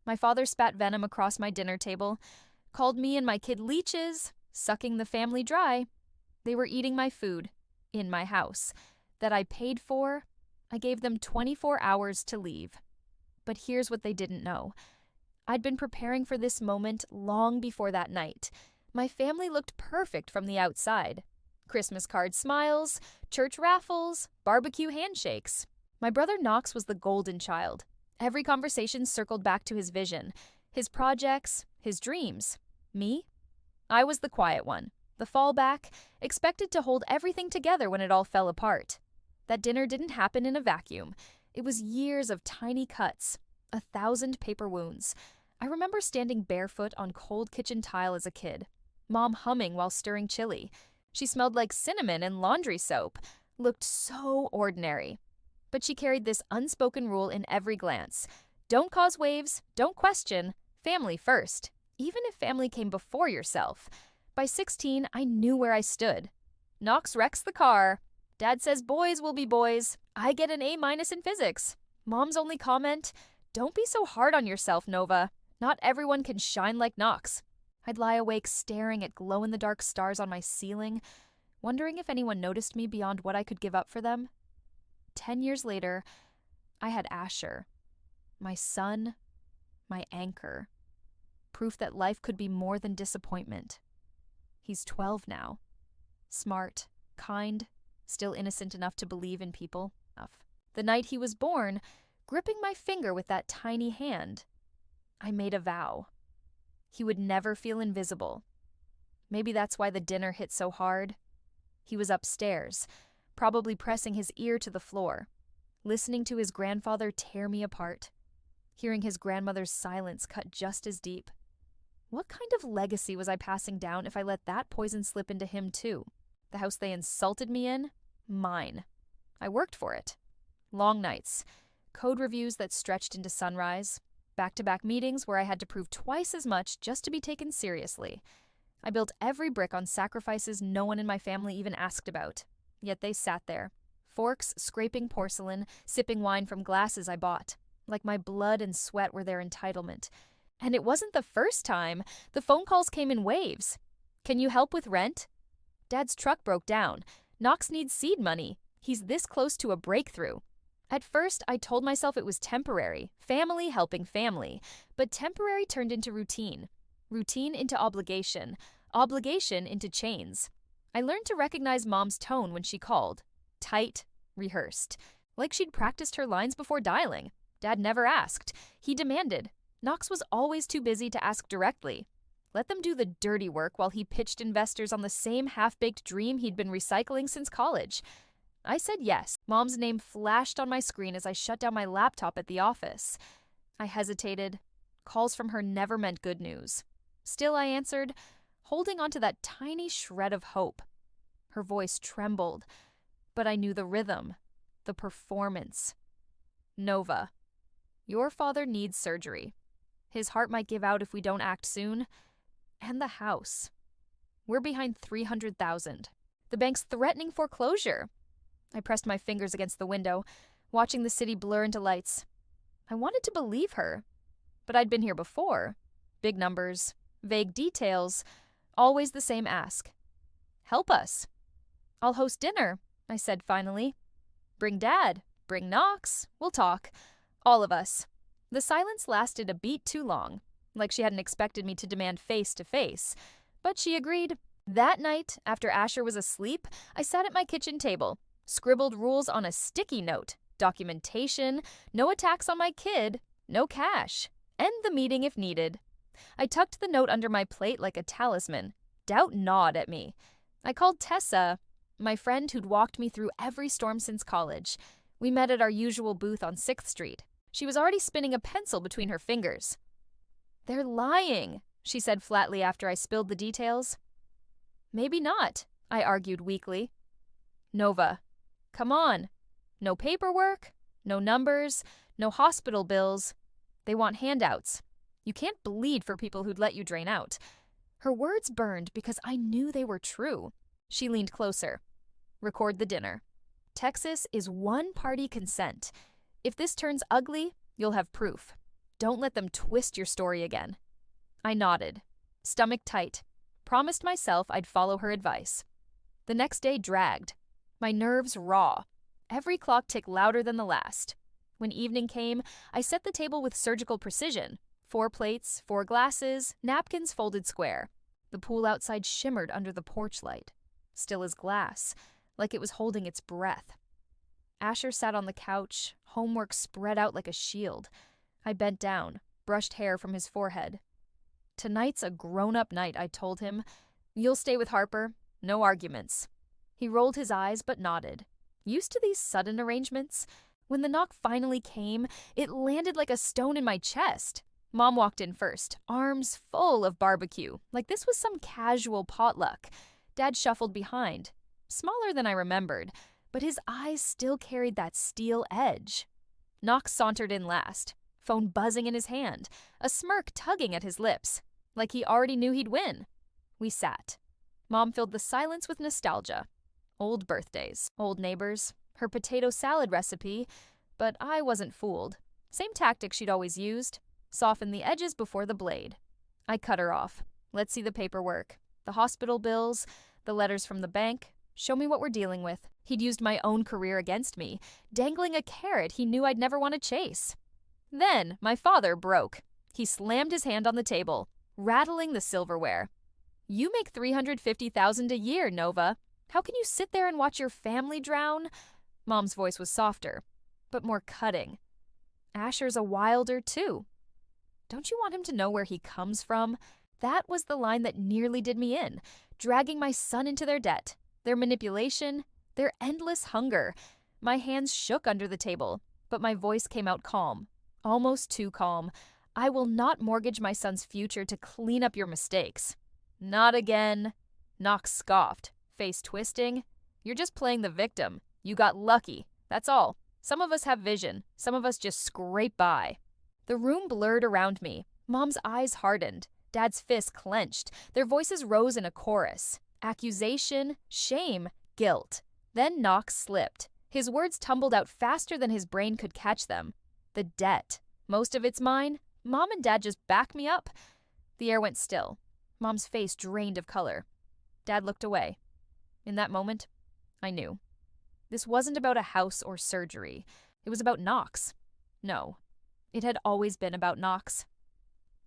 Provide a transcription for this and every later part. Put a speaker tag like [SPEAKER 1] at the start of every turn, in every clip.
[SPEAKER 1] My father spat venom across my dinner table, called me and my kid leeches, sucking the family dry. They were eating my food, in my house, that I paid for. I gave them 24 hours to leave. But here's what they didn't know. I'd been preparing for this moment long before that night. My family looked perfect from the outside. Christmas card smiles, church raffles, barbecue handshakes. My brother Knox was the golden child. Every conversation circled back to his vision, his projects, his dreams. Me? I was the quiet one, the fallback, expected to hold everything together when it all fell apart. That dinner didn't happen in a vacuum. It was years of tiny cuts, 1,000 paper wounds. I remember standing barefoot on cold kitchen tile as a kid, Mom humming while stirring chili. She smelled like cinnamon and laundry soap, looked so ordinary. But she carried this unspoken rule in every glance. Don't cause waves, don't question, family first, even if family came before yourself. By 16, I knew where I stood. Knox wrecks the car. Dad says boys will be boys. I get an A- in physics. Mom's only comment, don't be so hard on yourself, Nova. Not everyone can shine like Knox. I'd lie awake staring at glow-in-the-dark stars on my ceiling, wondering if anyone noticed me beyond what I could give up for them. 10 years later, I had Asher, my son, my anchor, proof that life could be more than disappointment. He's 12 now, smart, kind, still innocent enough to believe in people. The night he was born, gripping my finger with that tiny hand, I made a vow. He would never feel invisible. Maybe that's why the dinner hit so hard. He was upstairs, probably pressing his ear to the floor, listening to his grandfather tear me apart, hearing his grandmother's silence cut just as deep. What kind of legacy was I passing down if I let that poison slip into him too? The house they insulted me in? Mine. I worked for it. Long nights, code reviews that stretched into sunrise, back-to-back meetings where I had to prove twice as much just to be taken seriously. I built every brick on sacrifices no one in my family even asked about. Yet they sat there, forks scraping porcelain, sipping wine from glasses I bought, like my blood and sweat were their entitlement. And it wasn't the first time. The phone calls came in waves. Can you help with rent? Dad's truck broke down. Knox needs seed money. He's this close to a breakthrough. At first, I told myself it was temporary, family helping family, but temporary turned into routine, routine into obligation, obligation into chains. I learned to recognize Mom's tone when she called, tight, rehearsed, like she'd practiced her lines before dialing. Dad never asked. He demanded. Knox was always too busy to ask directly. Let them do the dirty work while he pitched investors on the same half-baked dream he'd been recycling since college. I said yes. Mom's name flashed on my screen as I shut down my laptop at the office. I hesitated. Calls from her never meant good news. Still, I answered, holding onto that tiny shred of hope. Her voice trembled, but I knew the rhythm, the performance. Nova, your father needs surgery. His heart might give out if we don't act soon. And the house. We're behind $300,000. The bank's threatening foreclosure. I pressed my fingers against the window, watching the city blur into lights. I wanted to believe her, but I'd been here before. Big numbers, vague details, always the same ask. Help us. I'll host dinner, I said finally. Bring Dad, bring Knox, we'll talk. All of us. The silence lasted a beat too long, like she hadn't expected me to demand face to face, but she agreed. That night, after Asher was asleep, I sat at my kitchen table, scribbled rules on a sticky note, documentation, no attacks on my kid, no cash, end the meeting if needed. I tucked the note under my plate like a talisman. Doubt gnawed at me. I called Tessa, my friend who'd walked me through every storm since college. We met at our usual booth on 6th Street. She was already spinning a pencil between her fingers. They're lying, she said flatly after I spilled the details. Maybe not, I argued weakly. Nova, come on. No paperwork, no numbers, no hospital bills. They want handouts. You can't bleed for people who'd let you drain out. Her words burned because I knew they were true. She leaned closer. Record the dinner. Texas is one-party consent. If this turns ugly, you'll have proof. Don't let them twist your story again. I nodded, stomach tight, promised myself I'd follow her advice. The next day dragged, my nerves raw. Every clock ticked louder than the last. When evening came, I set the table with surgical precision. 4 plates, 4 glasses, napkins folded square. The pool outside shimmered under the porch light, still as glass, like it was holding its breath. Asher sat on the couch, homework spread out like a shield. I bent down, brushed hair from his forehead. Tonight's a grown-up night, I told him. You'll stay with Harper. No arguments. He rolled his eyes but nodded. Used to these sudden arrangements? When the knock finally came, it landed like a stone in my chest. Mom walked in first, arms full of barbecue, like this was some casual potluck. Dad shuffled behind, smaller than I remembered, but his eyes still carried that steel edge. Knox sauntered in last, phone buzzing in his hand, a smirk tugging at his lips, like he already knew he'd win. We sat. Mom filled the silence with nostalgia. Old birthdays, old neighbors, her potato salad recipe, but I wasn't fooled. Same tactic she'd always used. Soften the edges before the blade. I cut her off. Let's see the paperwork. The hospital bills, the letters from the bank. Show me what we're dealing with. He'd used my own career against me, dangling a carrot he knew I'd never want to chase. Then my father broke. He slammed his hand on the table, rattling the silverware. You make $350,000 a year, Nova. How can you sit there and watch your family drown? Mom's voice was softer, but more cutting. Asher's a wilder, too. Don't you want him to know where he comes from? That was the line that nearly did me in, dragging my son into their debt, their manipulation, their endless hunger. My hands shook under the table, but my voice came out calm, almost too calm. I will not mortgage my son's future to clean up your mistakes. Not again. Knox scoffed, face twisting. You're just playing the victim. You got lucky. That's all. Some of us have vision. Some of us just scrape by. The room blurred around me. Mom's eyes hardened. Dad's fists clenched. Their voices rose in a chorus. Accusation, shame, guilt. Then Knox slipped. His words tumbled out faster than his brain could catch them. The debt. Most of it's mine. Mom and Dad just back me up. The air went still. Mom's face drained of color. Dad looked away. In that moment, I knew. This wasn't about a house or surgery. It was about Knox. No. It had always been about Knox.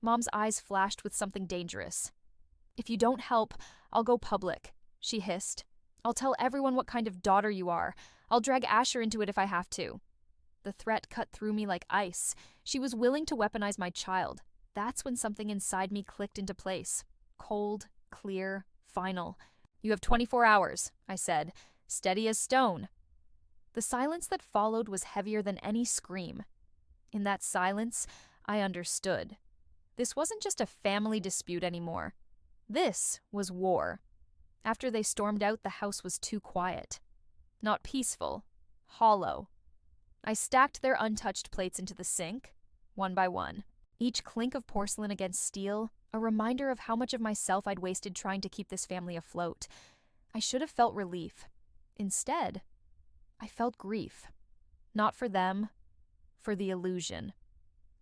[SPEAKER 1] Mom's eyes flashed with something dangerous. If you don't help, I'll go public, she hissed. I'll tell everyone what kind of daughter you are. I'll drag Asher into it if I have to. The threat cut through me like ice. She was willing to weaponize my child. That's when something inside me clicked into place. Cold, clear, final. You have 24 hours, I said, steady as stone. The silence that followed was heavier than any scream. In that silence, I understood. This wasn't just a family dispute anymore. This was war. After they stormed out, the house was too quiet. Not peaceful, hollow. I stacked their untouched plates into the sink, one by one. Each clink of porcelain against steel, a reminder of how much of myself I'd wasted trying to keep this family afloat. I should have felt relief. Instead, I felt grief. Not for them, for the illusion.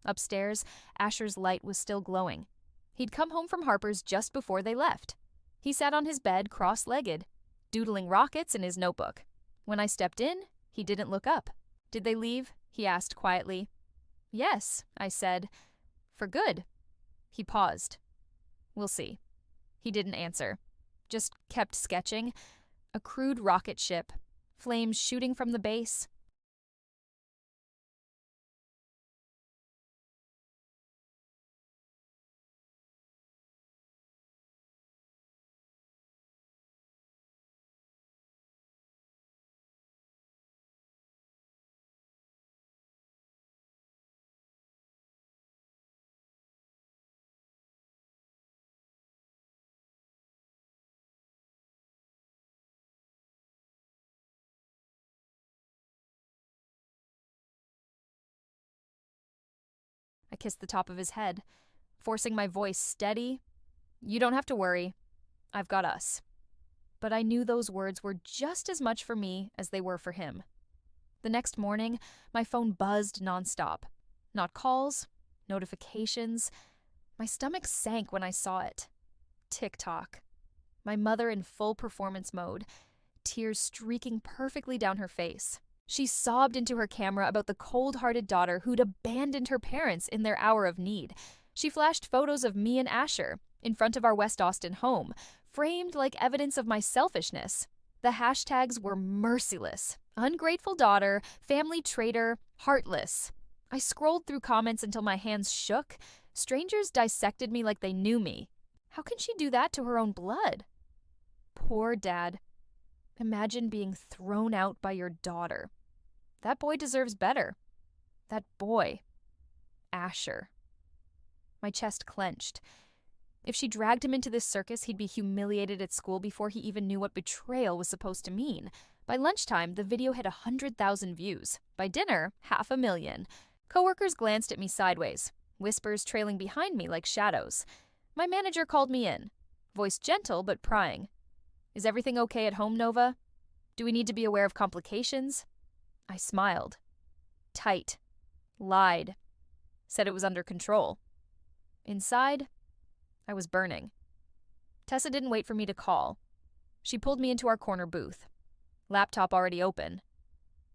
[SPEAKER 1] Upstairs, Asher's light was still glowing. He'd come home from Harper's just before they left. He sat on his bed, cross-legged, doodling rockets in his notebook. When I stepped in, he didn't look up. Did they leave? He asked quietly. Yes, I said. For good. He paused. We'll see. He didn't answer. Just kept sketching. A crude rocket ship. Flames shooting from the base. I kissed the top of his head, forcing my voice steady. You don't have to worry. I've got us. But I knew those words were just as much for me as they were for him. The next morning, my phone buzzed nonstop. Not calls, notifications. My stomach sank when I saw it. TikTok. My mother in full performance mode, tears streaking perfectly down her face. She sobbed into her camera about the cold-hearted daughter who'd abandoned her parents in their hour of need. She flashed photos of me and Asher in front of our West Austin home, framed like evidence of my selfishness. The hashtags were merciless. Ungrateful daughter, family traitor, heartless. I scrolled through comments until my hands shook. Strangers dissected me like they knew me. How can she do that to her own blood? Poor Dad. Imagine being thrown out by your daughter. That boy deserves better. That boy. Asher. My chest clenched. If she dragged him into this circus, he'd be humiliated at school before he even knew what betrayal was supposed to mean. By lunchtime, the video hit 100,000 views. By dinner, 500,000. Coworkers glanced at me sideways, whispers trailing behind me like shadows. My manager called me in, voice gentle but prying. Is everything okay at home, Nova? Do we need to be aware of complications? I smiled. Tight. Lied. Said it was under control. Inside, I was burning. Tessa didn't wait for me to call. She pulled me into our corner booth. Laptop already open.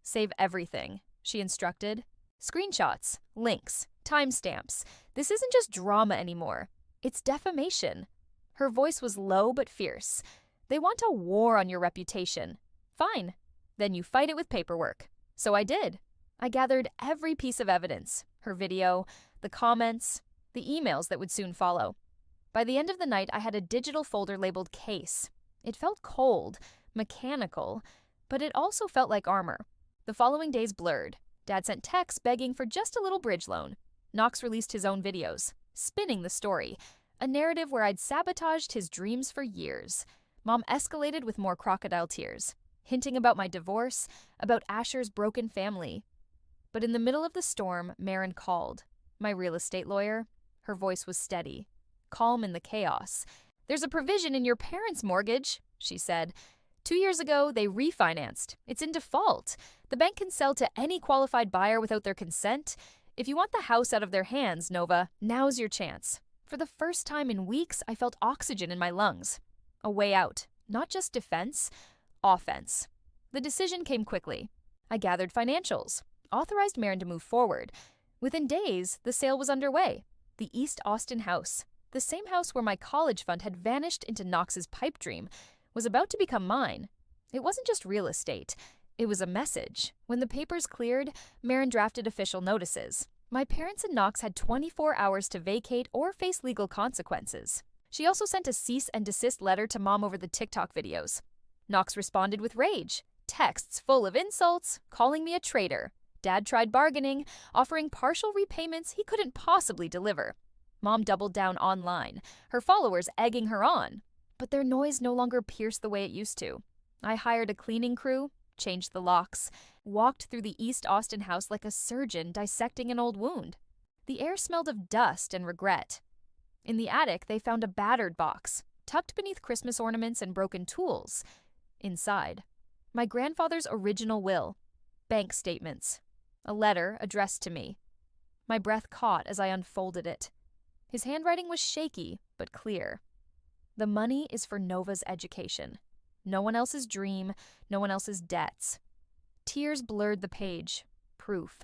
[SPEAKER 1] Save everything, she instructed. Screenshots, links, timestamps. This isn't just drama anymore. It's defamation. Her voice was low but fierce. They want a war on your reputation. Fine. Then you fight it with paperwork. So I did. I gathered every piece of evidence. Her video, the comments, the emails that would soon follow. By the end of the night, I had a digital folder labeled Case. It felt cold, mechanical, but it also felt like armor. The following days blurred. Dad sent texts begging for just a little bridge loan. Knox released his own videos, spinning the story, a narrative where I'd sabotaged his dreams for years. Mom escalated with more crocodile tears, hinting about my divorce, about Asher's broken family. But in the middle of the storm, Maren called. My real estate lawyer. Her voice was steady, calm in the chaos. There's a provision in your parents' mortgage, she said. 2 years ago, they refinanced. It's in default. The bank can sell to any qualified buyer without their consent. If you want the house out of their hands, Nova, now's your chance. For the first time in weeks, I felt oxygen in my lungs. A way out. Not just defense, offense. The decision came quickly. I gathered financials, authorized Maren to move forward. Within days, the sale was underway. The East Austin house, the same house where my college fund had vanished into Knox's pipe dream, was about to become mine. It wasn't just real estate. It was a message. When the papers cleared, Maren drafted official notices. My parents and Knox had 24 hours to vacate or face legal consequences. She also sent a cease and desist letter to Mom over the TikTok videos. Knox responded with rage, texts full of insults, calling me a traitor. Dad tried bargaining, offering partial repayments he couldn't possibly deliver. Mom doubled down online, her followers egging her on. But their noise no longer pierced the way it used to. I hired a cleaning crew, changed the locks, walked through the East Austin house like a surgeon dissecting an old wound. The air smelled of dust and regret. In the attic, they found a battered box, tucked beneath Christmas ornaments and broken tools. Inside, my grandfather's original will, bank statements, a letter addressed to me. My breath caught as I unfolded it. His handwriting was shaky, but clear. The money is for Nova's education. No one else's dream, no one else's debts. Tears blurred the page. Proof.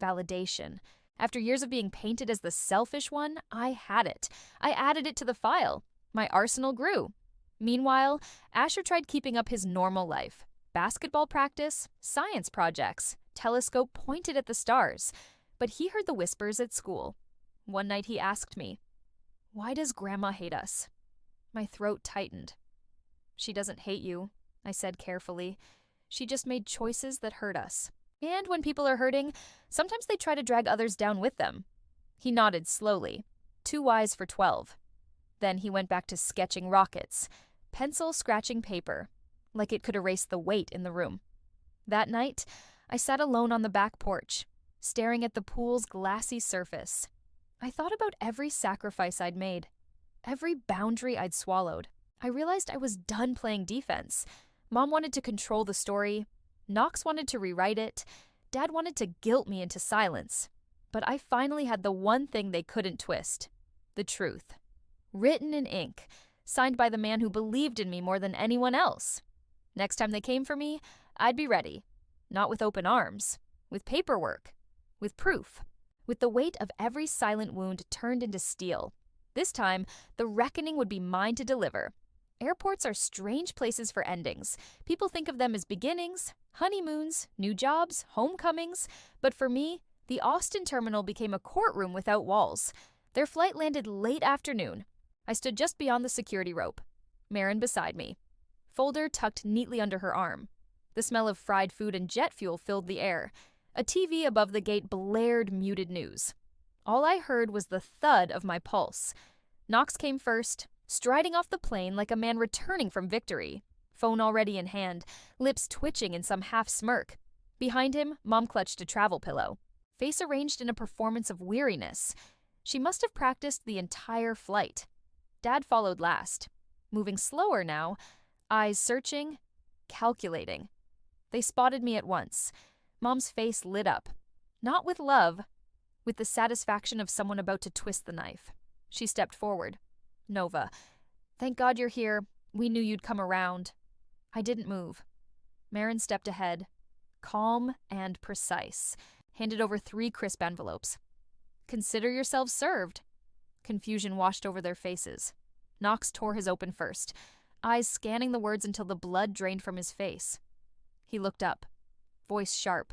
[SPEAKER 1] Validation. After years of being painted as the selfish one, I had it. I added it to the file. My arsenal grew. Meanwhile, Asher tried keeping up his normal life. Basketball practice, science projects, telescope pointed at the stars. But he heard the whispers at school. One night he asked me, "Why does Grandma hate us?" My throat tightened. "She doesn't hate you," I said carefully. "She just made choices that hurt us. And when people are hurting, sometimes they try to drag others down with them." He nodded slowly, too wise for 12. Then he went back to sketching rockets, pencil scratching paper, like it could erase the weight in the room. That night, I sat alone on the back porch, staring at the pool's glassy surface. I thought about every sacrifice I'd made, every boundary I'd swallowed. I realized I was done playing defense. Mom wanted to control the story. Knox wanted to rewrite it. Dad wanted to guilt me into silence. But I finally had the one thing they couldn't twist: the truth. Written in ink, signed by the man who believed in me more than anyone else. Next time they came for me, I'd be ready. Not with open arms, with paperwork, with proof, with the weight of every silent wound turned into steel. This time, the reckoning would be mine to deliver. Airports are strange places for endings. People think of them as beginnings, honeymoons, new jobs, homecomings, but for me, the Austin terminal became a courtroom without walls. Their flight landed late afternoon. I stood just beyond the security rope. Marin beside me. Folder tucked neatly under her arm. The smell of fried food and jet fuel filled the air. A TV above the gate blared muted news. All I heard was the thud of my pulse. Knox came first, striding off the plane like a man returning from victory. Phone already in hand, lips twitching in some half-smirk. Behind him, Mom clutched a travel pillow, face arranged in a performance of weariness. She must have practiced the entire flight. Dad followed last, moving slower now, eyes searching, calculating. They spotted me at once. Mom's face lit up. Not with love, with the satisfaction of someone about to twist the knife. She stepped forward. Nova, thank God you're here. We knew you'd come around. I didn't move. Marin stepped ahead, calm and precise, handed over 3 crisp envelopes. Consider yourselves served. Confusion washed over their faces. Knox tore his open first, eyes scanning the words until the blood drained from his face. He looked up, voice sharp,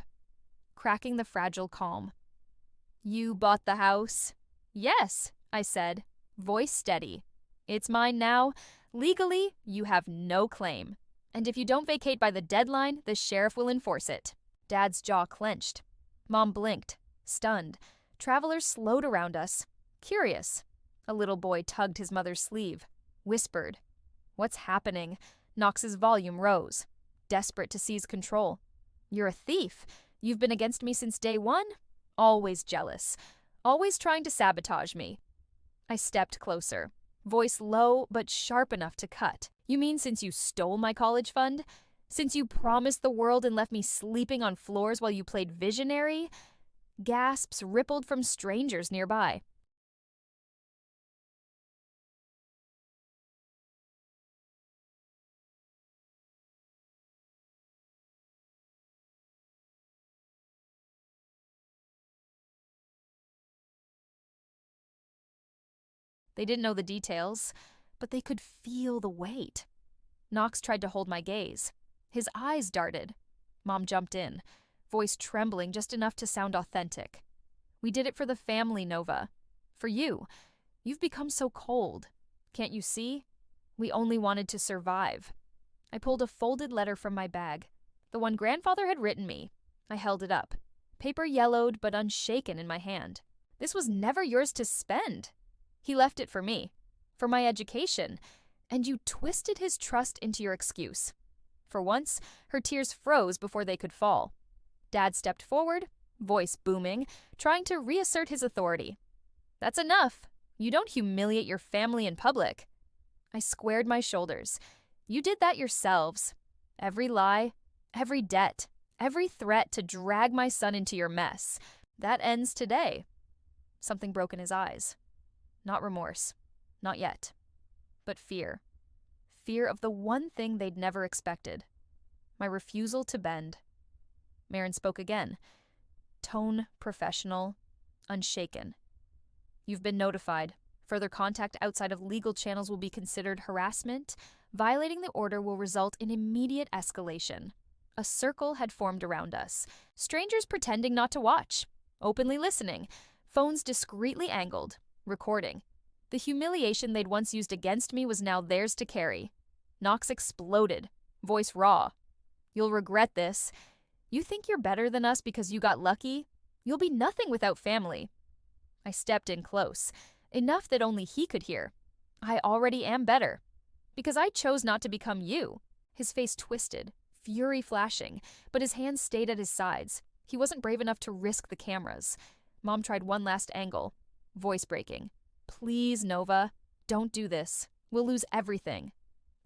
[SPEAKER 1] cracking the fragile calm. You bought the house? Yes, I said, voice steady. It's mine now. Legally, you have no claim. And if you don't vacate by the deadline, the sheriff will enforce it. Dad's jaw clenched. Mom blinked, stunned. Travelers slowed around us, curious. A little boy tugged his mother's sleeve, whispered. What's happening? Knox's volume rose, desperate to seize control. You're a thief. You've been against me since day one? Always jealous. Always trying to sabotage me. I stepped closer, voice low but sharp enough to cut. You mean since you stole my college fund? Since you promised the world and left me sleeping on floors while you played visionary? Gasps rippled from strangers nearby. They didn't know the details, but they could feel the weight. Knox tried to hold my gaze. His eyes darted. Mom jumped in, voice trembling just enough to sound authentic. We did it for the family, Nova. For you. You've become so cold. Can't you see? We only wanted to survive. I pulled a folded letter from my bag, the one Grandfather had written me. I held it up, paper yellowed but unshaken in my hand. This was never yours to spend. He left it for me, for my education, and you twisted his trust into your excuse. For once, her tears froze before they could fall. Dad stepped forward, voice booming, trying to reassert his authority. That's enough. You don't humiliate your family in public. I squared my shoulders. You did that yourselves. Every lie, every debt, every threat to drag my son into your mess. That ends today. Something broke in his eyes. Not remorse. Not yet. But fear. Fear of the one thing they'd never expected. My refusal to bend. Marin spoke again. Tone professional, unshaken. You've been notified. Further contact outside of legal channels will be considered harassment. Violating the order will result in immediate escalation. A circle had formed around us. Strangers pretending not to watch. Openly listening. Phones discreetly angled. Recording. The humiliation they'd once used against me was now theirs to carry. Knox exploded, voice raw. You'll regret this. You think you're better than us because you got lucky? You'll be nothing without family. I stepped in close, enough that only he could hear. I already am better. Because I chose not to become you. His face twisted, fury flashing, but his hands stayed at his sides. He wasn't brave enough to risk the cameras. Mom tried one last angle. Voice breaking. Please, Nova, don't do this. We'll lose everything.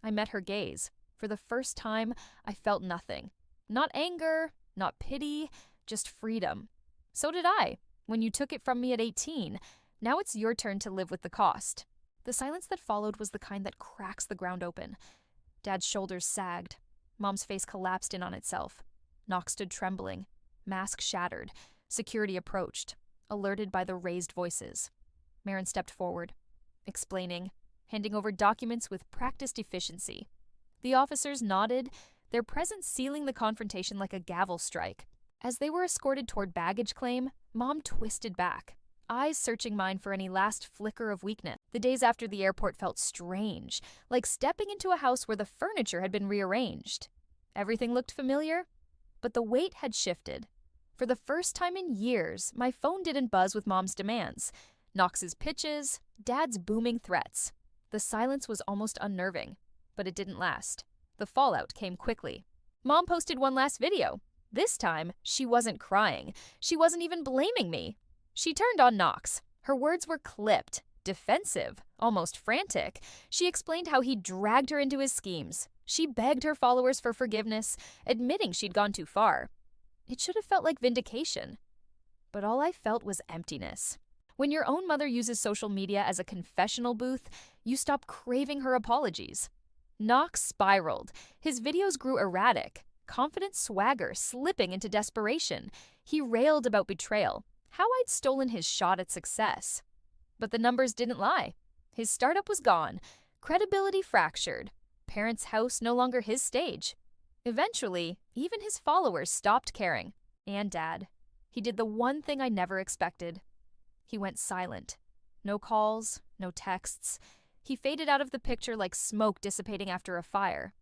[SPEAKER 1] I met her gaze. For the first time, I felt nothing. Not anger, not pity, just freedom. So did I. When you took it from me at 18, now it's your turn to live with the cost." The silence that followed was the kind that cracks the ground open. Dad's shoulders sagged. Mom's face collapsed in on itself. Knox stood trembling, mask shattered. Security approached, alerted by the raised voices. Marin stepped forward, explaining, handing over documents with practiced efficiency. The officers nodded, their presence sealing the confrontation like a gavel strike. As they were escorted toward baggage claim, Mom twisted back, eyes searching mine for any last flicker of weakness. The days after the airport felt strange, like stepping into a house where the furniture had been rearranged. Everything looked familiar, but the weight had shifted. For the first time in years, my phone didn't buzz with Mom's demands, Knox's pitches, Dad's booming threats. The silence was almost unnerving, but it didn't last. The fallout came quickly. Mom posted one last video. This time, she wasn't crying. She wasn't even blaming me. She turned on Knox. Her words were clipped, defensive, almost frantic. She explained how he dragged her into his schemes. She begged her followers for forgiveness, admitting she'd gone too far. It should have felt like vindication. But all I felt was emptiness. When your own mother uses social media as a confessional booth, you stop craving her apologies. Knox spiraled. His videos grew erratic, confident swagger slipping into desperation. He railed about betrayal, how I'd stolen his shot at success. But the numbers didn't lie. His startup was gone, credibility fractured, parents' house no longer his stage. Eventually, even his followers stopped caring. And Dad. He did the one thing I never expected. He went silent. No calls, no texts. He faded out of the picture like smoke dissipating after a fire.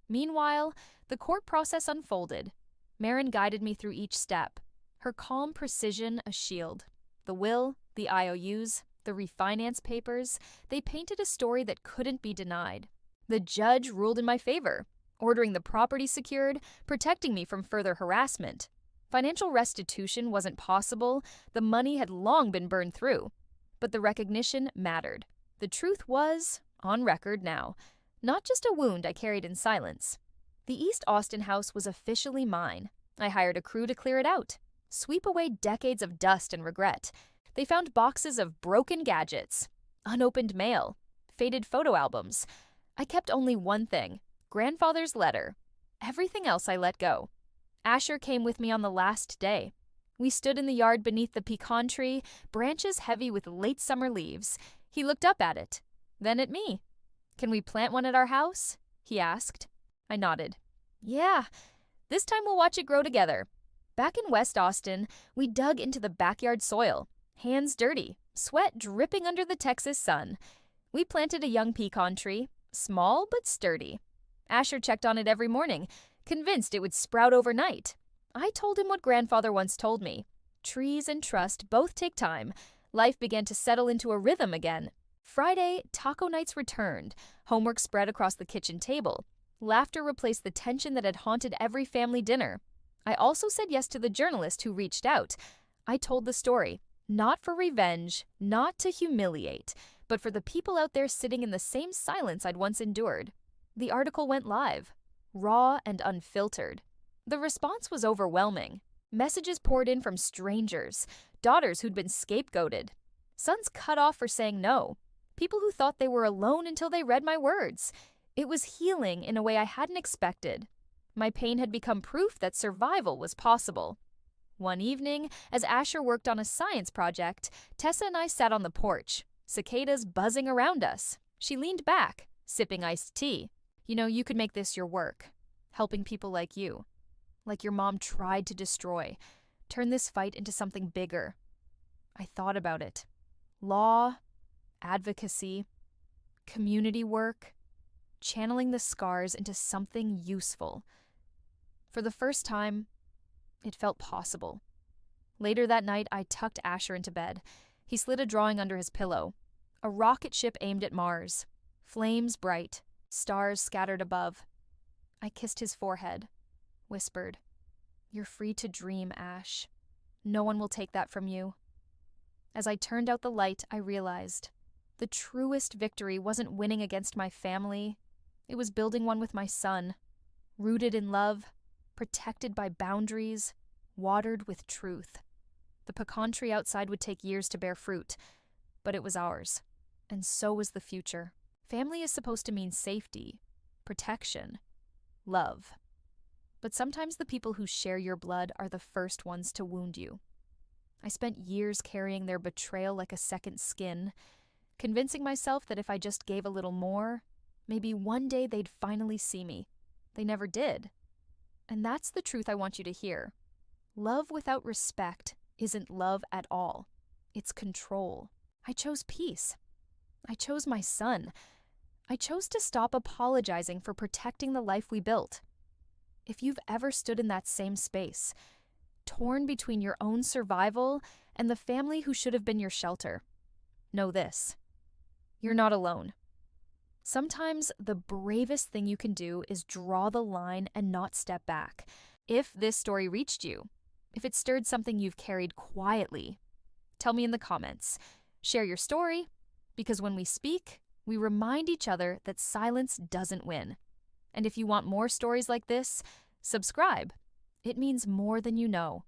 [SPEAKER 1] Meanwhile, the court process unfolded. Marin guided me through each step, her calm precision a shield. The will, the IOUs, the refinance papers, they painted a story that couldn't be denied. The judge ruled in my favor, ordering the property secured, protecting me from further harassment. Financial restitution wasn't possible, the money had long been burned through. But the recognition mattered. The truth was, on record now, not just a wound I carried in silence. The East Austin house was officially mine. I hired a crew to clear it out, sweep away decades of dust and regret. They found boxes of broken gadgets, unopened mail, faded photo albums. I kept only one thing, grandfather's letter. Everything else I let go. Asher came with me on the last day. We stood in the yard beneath the pecan tree, branches heavy with late summer leaves. He looked up at it, then at me. "Can we plant one at our house?" he asked. I nodded. "Yeah, this time we'll watch it grow together." Back in West Austin, we dug into the backyard soil, hands dirty, sweat dripping under the Texas sun. We planted a young pecan tree, small but sturdy. Asher checked on it every morning, convinced it would sprout overnight. I told him what grandfather once told me. Trees and trust both take time. Life began to settle into a rhythm again. Friday, taco nights returned. Homework spread across the kitchen table. Laughter replaced the tension that had haunted every family dinner. I also said yes to the journalist who reached out. I told the story, not for revenge, not to humiliate, but for the people out there sitting in the same silence I'd once endured. The article went live, raw and unfiltered. The response was overwhelming. Messages poured in from strangers, daughters who'd been scapegoated, sons cut off for saying no, people who thought they were alone until they read my words. It was healing in a way I hadn't expected. My pain had become proof that survival was possible. One evening, as Asher worked on a science project, Tessa and I sat on the porch, cicadas buzzing around us. She leaned back, sipping iced tea. "You know, you could make this your work, helping people like you. Like your mom tried to destroy. Turn this fight into something bigger." I thought about it. Law, advocacy, community work, channeling the scars into something useful. For the first time, it felt possible. Later that night, I tucked Asher into bed. He slid a drawing under his pillow. A rocket ship aimed at Mars. Flames bright, stars scattered above. I kissed his forehead, whispered, "You're free to dream, Ash. No one will take that from you." As I turned out the light, I realized the truest victory wasn't winning against my family. It was building one with my son, rooted in love, protected by boundaries, watered with truth. The pecan tree outside would take years to bear fruit, but it was ours. And so was the future. Family is supposed to mean safety, protection, love. But sometimes the people who share your blood are the first ones to wound you. I spent years carrying their betrayal like a second skin, convincing myself that if I just gave a little more, maybe one day they'd finally see me. They never did. And that's the truth I want you to hear. Love without respect isn't love at all. It's control. I chose peace. I chose my son. I chose to stop apologizing for protecting the life we built. If you've ever stood in that same space, torn between your own survival and the family who should have been your shelter, know this: you're not alone. Sometimes the bravest thing you can do is draw the line and not step back. If this story reached you, if it stirred something you've carried quietly, tell me in the comments. Share your story, because when we speak, we remind each other that silence doesn't win. And if you want more stories like this, subscribe. It means more than you know.